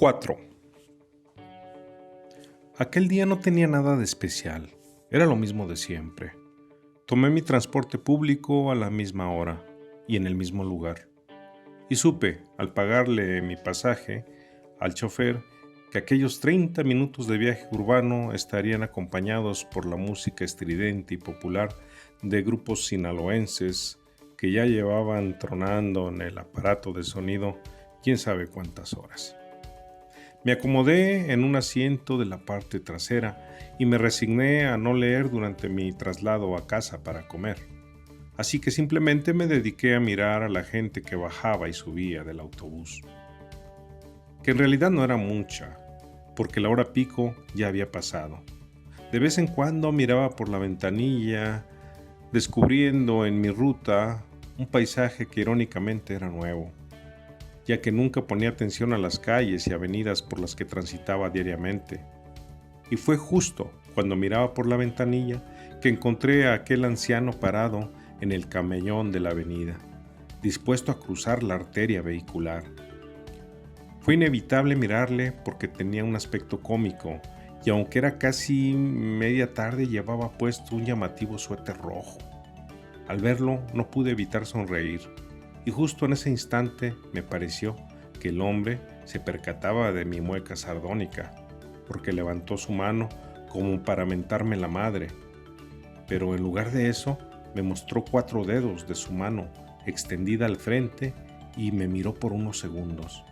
4. Aquel día no tenía nada de especial, era lo mismo de siempre. Tomé mi transporte público a la misma hora y en el mismo lugar. Y supe, al pagarle mi pasaje al chofer, que aquellos 30 minutos de viaje urbano estarían acompañados por la música estridente y popular de grupos sinaloenses que ya llevaban tronando en el aparato de sonido quién sabe cuántas horas. Me acomodé en un asiento de la parte trasera y me resigné a no leer durante mi traslado a casa para comer. Así que simplemente me dediqué a mirar a la gente que bajaba y subía del autobús. Que en realidad no era mucha, porque la hora pico ya había pasado. De vez en cuando miraba por la ventanilla, descubriendo en mi ruta un paisaje que irónicamente era nuevo, ya que nunca ponía atención a las calles y avenidas por las que transitaba diariamente. Y fue justo cuando miraba por la ventanilla que encontré a aquel anciano parado en el camellón de la avenida, dispuesto a cruzar la arteria vehicular. Fue inevitable mirarle porque tenía un aspecto cómico y aunque era casi media tarde llevaba puesto un llamativo suéter rojo. Al verlo no pude evitar sonreír. Y justo en ese instante me pareció que el hombre se percataba de mi mueca sardónica, porque levantó su mano como para mentarme la madre. Pero en lugar de eso, me mostró 4 dedos de su mano extendida al frente y me miró por unos segundos.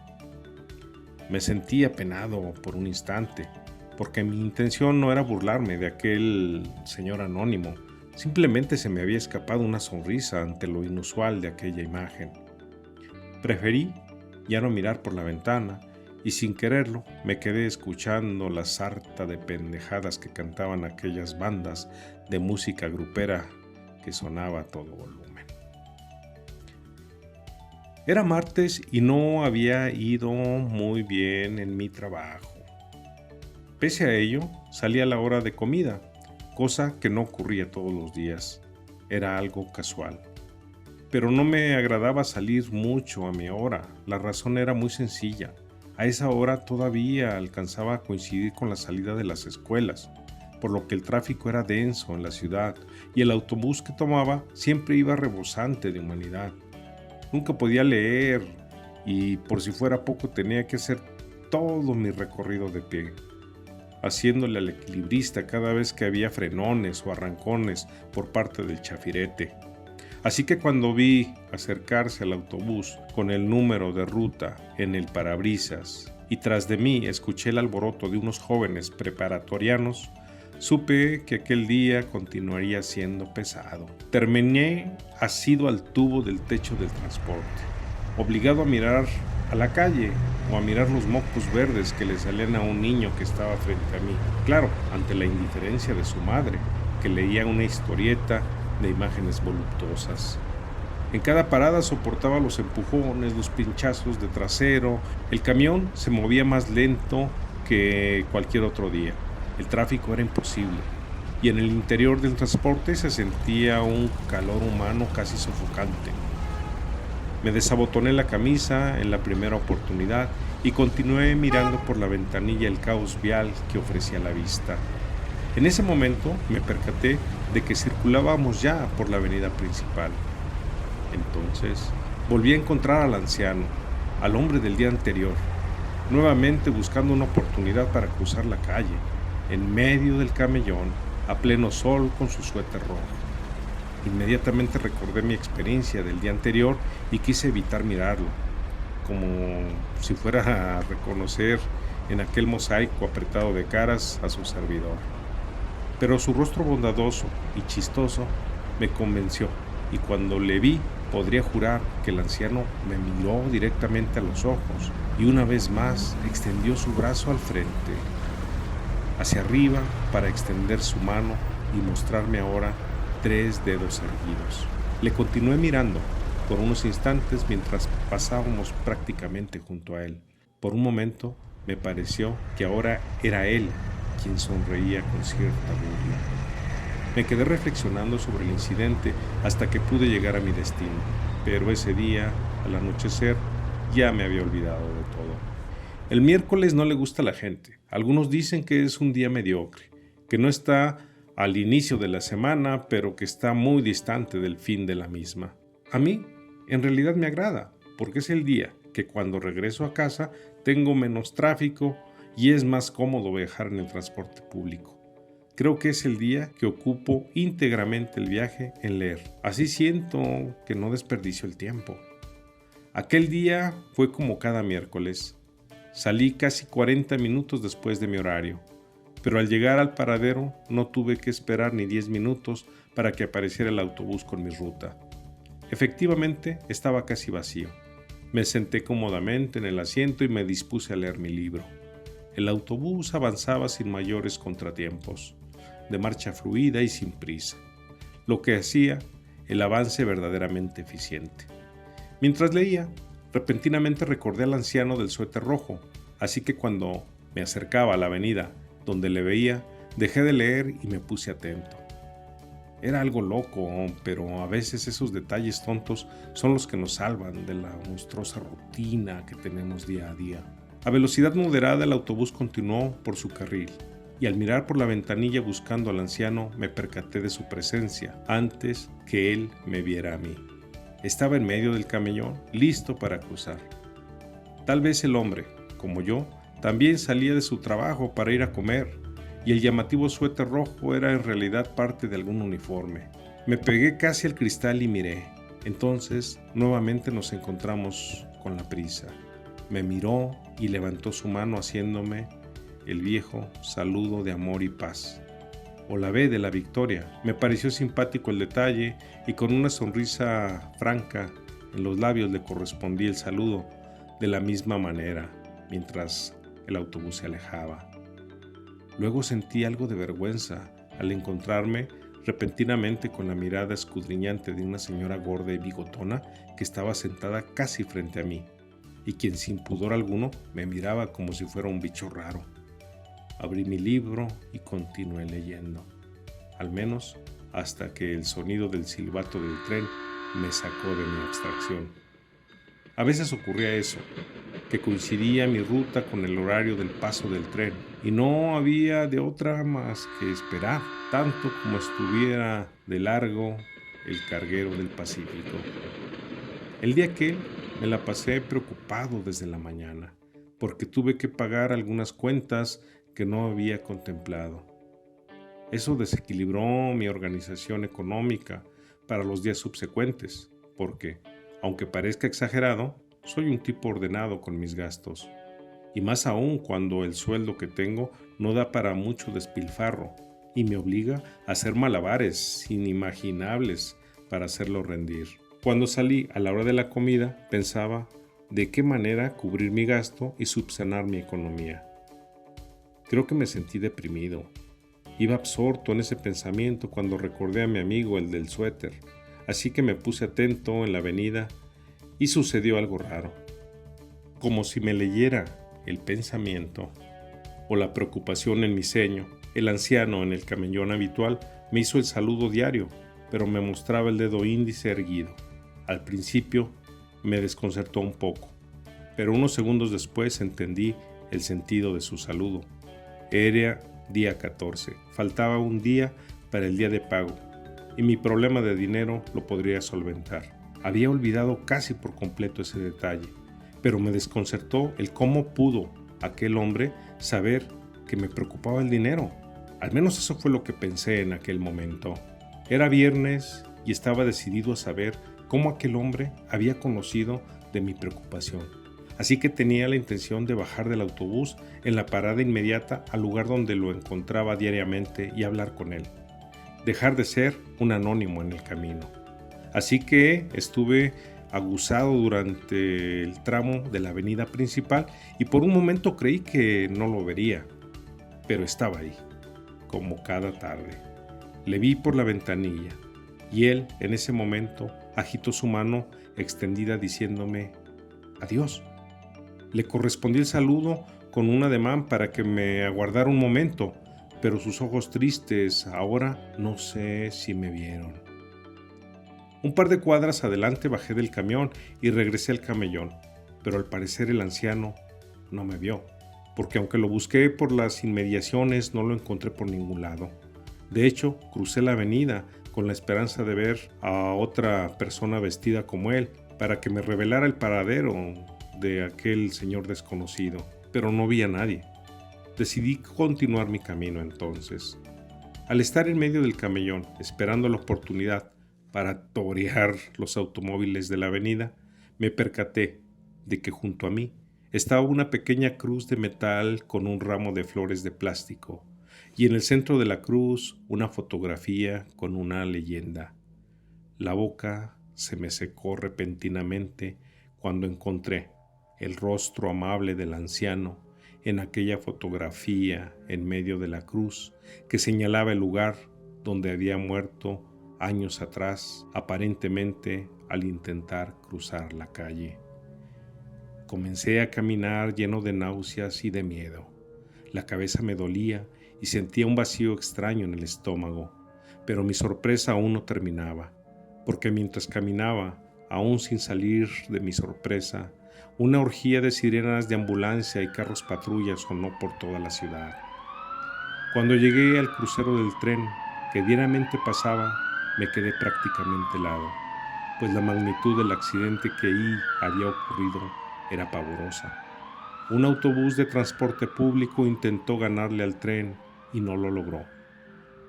Me sentí apenado por un instante, porque mi intención no era burlarme de aquel señor anónimo. Simplemente se me había escapado una sonrisa ante lo inusual de aquella imagen. Preferí ya no mirar por la ventana y sin quererlo me quedé escuchando la sarta de pendejadas que cantaban aquellas bandas de música grupera que sonaba a todo volumen. Era martes y no había ido muy bien en mi trabajo. Pese a ello, salí a la hora de comida, cosa que no ocurría todos los días, era algo casual. Pero no me agradaba salir mucho a mi hora, la razón era muy sencilla. A esa hora todavía alcanzaba a coincidir con la salida de las escuelas, por lo que el tráfico era denso en la ciudad y el autobús que tomaba siempre iba rebosante de humanidad. Nunca podía leer y por si fuera poco tenía que hacer todo mi recorrido de pie, haciéndole al equilibrista cada vez que había frenones o arrancones por parte del chafirete. Así que cuando vi acercarse al autobús con el número de ruta en el parabrisas y tras de mí escuché el alboroto de unos jóvenes preparatorianos, supe que aquel día continuaría siendo pesado. Terminé asido al tubo del techo del transporte, obligado a mirar a la calle o a mirar los mocos verdes que le salían a un niño que estaba frente a mí. Claro, ante la indiferencia de su madre, que leía una historieta de imágenes voluptuosas. En cada parada soportaba los empujones, los pinchazos de trasero. El camión se movía más lento que cualquier otro día. El tráfico era imposible. Y en el interior del transporte se sentía un calor humano casi sofocante. Me desabotoné la camisa en la primera oportunidad y continué mirando por la ventanilla el caos vial que ofrecía la vista. En ese momento me percaté de que circulábamos ya por la avenida principal. Entonces volví a encontrar al anciano, al hombre del día anterior, nuevamente buscando una oportunidad para cruzar la calle, en medio del camellón, a pleno sol con su suéter rojo. Inmediatamente recordé mi experiencia del día anterior y quise evitar mirarlo, como si fuera a reconocer en aquel mosaico apretado de caras a su servidor. Pero su rostro bondadoso y chistoso me convenció, y cuando le vi podría jurar que el anciano me miró directamente a los ojos y una vez más extendió su brazo al frente, hacia arriba para extender su mano y mostrarme ahora 3 dedos erguidos. Le continué mirando por unos instantes mientras pasábamos prácticamente junto a él. Por un momento me pareció que ahora era él quien sonreía con cierta burla. Me quedé reflexionando sobre el incidente hasta que pude llegar a mi destino, pero ese día, al anochecer, ya me había olvidado de todo. El miércoles no le gusta a la gente. Algunos dicen que es un día mediocre, que no está al inicio de la semana, pero que está muy distante del fin de la misma. A mí, en realidad me agrada, porque es el día que cuando regreso a casa tengo menos tráfico y es más cómodo viajar en el transporte público. Creo que es el día que ocupo íntegramente el viaje en leer. Así siento que no desperdicio el tiempo. Aquel día fue como cada miércoles. Salí casi 40 minutos después de mi horario, pero al llegar al paradero no tuve que esperar ni 10 minutos para que apareciera el autobús con mi ruta. Efectivamente, estaba casi vacío. Me senté cómodamente en el asiento y me dispuse a leer mi libro. El autobús avanzaba sin mayores contratiempos, de marcha fluida y sin prisa, lo que hacía el avance verdaderamente eficiente. Mientras leía, repentinamente recordé al anciano del suéter rojo, así que cuando me acercaba a la avenida donde le veía, dejé de leer y me puse atento. Era algo loco, pero a veces esos detalles tontos son los que nos salvan de la monstruosa rutina que tenemos día a día. A velocidad moderada el autobús continuó por su carril, y al mirar por la ventanilla buscando al anciano me percaté de su presencia antes que él me viera a mí. Estaba en medio del camellón, listo para cruzar. Tal vez el hombre, como yo, también salía de su trabajo para ir a comer, y el llamativo suéter rojo era en realidad parte de algún uniforme. Me pegué casi al cristal y miré. Entonces, nuevamente nos encontramos con la prisa. Me miró y levantó su mano haciéndome el viejo saludo de amor y paz, o la B de la victoria. Me pareció simpático el detalle y con una sonrisa franca en los labios le correspondí el saludo de la misma manera mientras el autobús se alejaba. Luego sentí algo de vergüenza al encontrarme repentinamente con la mirada escudriñante de una señora gorda y bigotona que estaba sentada casi frente a mí y quien sin pudor alguno me miraba como si fuera un bicho raro. Abrí mi libro y continué leyendo, al menos hasta que el sonido del silbato del tren me sacó de mi abstracción. A veces ocurría eso, que coincidía mi ruta con el horario del paso del tren y no había de otra más que esperar, tanto como estuviera de largo el carguero del Pacífico. El día aquel me la pasé preocupado desde la mañana, porque tuve que pagar algunas cuentas que no había contemplado. Eso desequilibró mi organización económica para los días subsecuentes, porque, aunque parezca exagerado, soy un tipo ordenado con mis gastos, y más aún cuando el sueldo que tengo no da para mucho despilfarro y me obliga a hacer malabares inimaginables para hacerlo rendir. Cuando salí a la hora de la comida, pensaba de qué manera cubrir mi gasto y subsanar mi economía. Creo que me sentí deprimido. Iba absorto en ese pensamiento cuando recordé a mi amigo, el del suéter, así que me puse atento en la avenida y sucedió algo raro. Como si me leyera el pensamiento o la preocupación en mi ceño, el anciano en el camellón habitual me hizo el saludo diario, pero me mostraba el dedo índice erguido. Al principio me desconcertó un poco, pero unos segundos después entendí el sentido de su saludo. Era día 14, faltaba un día para el día de pago y mi problema de dinero lo podría solventar. Había olvidado casi por completo ese detalle, pero me desconcertó el cómo pudo aquel hombre saber que me preocupaba el dinero. Al menos eso fue lo que pensé en aquel momento. Era viernes y estaba decidido a saber cómo aquel hombre había conocido de mi preocupación. Así que tenía la intención de bajar del autobús en la parada inmediata al lugar donde lo encontraba diariamente y hablar con él. Dejar de ser un anónimo en el camino. Así que estuve aguzado durante el tramo de la avenida principal y por un momento creí que no lo vería, pero estaba ahí, como cada tarde. Le vi por la ventanilla y él en ese momento agitó su mano extendida diciéndome adiós. Le correspondí el saludo con un ademán para que me aguardara un momento, pero sus ojos tristes ahora no sé si me vieron. Un par de cuadras adelante bajé del camión y regresé al camellón, pero al parecer el anciano no me vio, porque aunque lo busqué por las inmediaciones, no lo encontré por ningún lado. De hecho, crucé la avenida con la esperanza de ver a otra persona vestida como él, para que me revelara el paradero de aquel señor desconocido, pero no vi a nadie. Decidí continuar mi camino entonces. Al estar en medio del camellón, esperando la oportunidad para torear los automóviles de la avenida, me percaté de que junto a mí estaba una pequeña cruz de metal con un ramo de flores de plástico, y en el centro de la cruz una fotografía con una leyenda. La boca se me secó repentinamente cuando encontré el rostro amable del anciano en aquella fotografía en medio de la cruz que señalaba el lugar donde había muerto años atrás, aparentemente al intentar cruzar la calle. Comencé a caminar lleno de náuseas y de miedo. La cabeza me dolía y sentía un vacío extraño en el estómago, pero mi sorpresa aún no terminaba, porque mientras caminaba, aún sin salir de mi sorpresa, una orgía de sirenas de ambulancia y carros patrulla sonó por toda la ciudad. Cuando llegué al crucero del tren que diariamente pasaba, me quedé prácticamente helado, pues la magnitud del accidente que ahí había ocurrido era pavorosa. Un autobús de transporte público intentó ganarle al tren y no lo logró,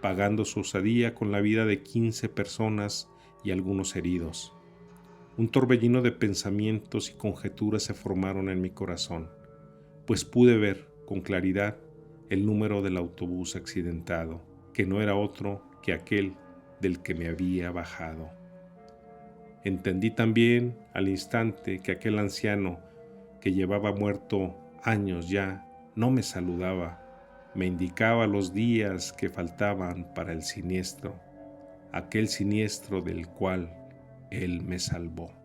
pagando su osadía con la vida de 15 personas y algunos heridos. Un torbellino de pensamientos y conjeturas se formaron en mi corazón, pues pude ver con claridad el número del autobús accidentado, que no era otro que aquel del que me había bajado. Entendí también al instante que aquel anciano que llevaba muerto años ya no me saludaba, me indicaba los días que faltaban para el siniestro, aquel siniestro del cual él me salvó.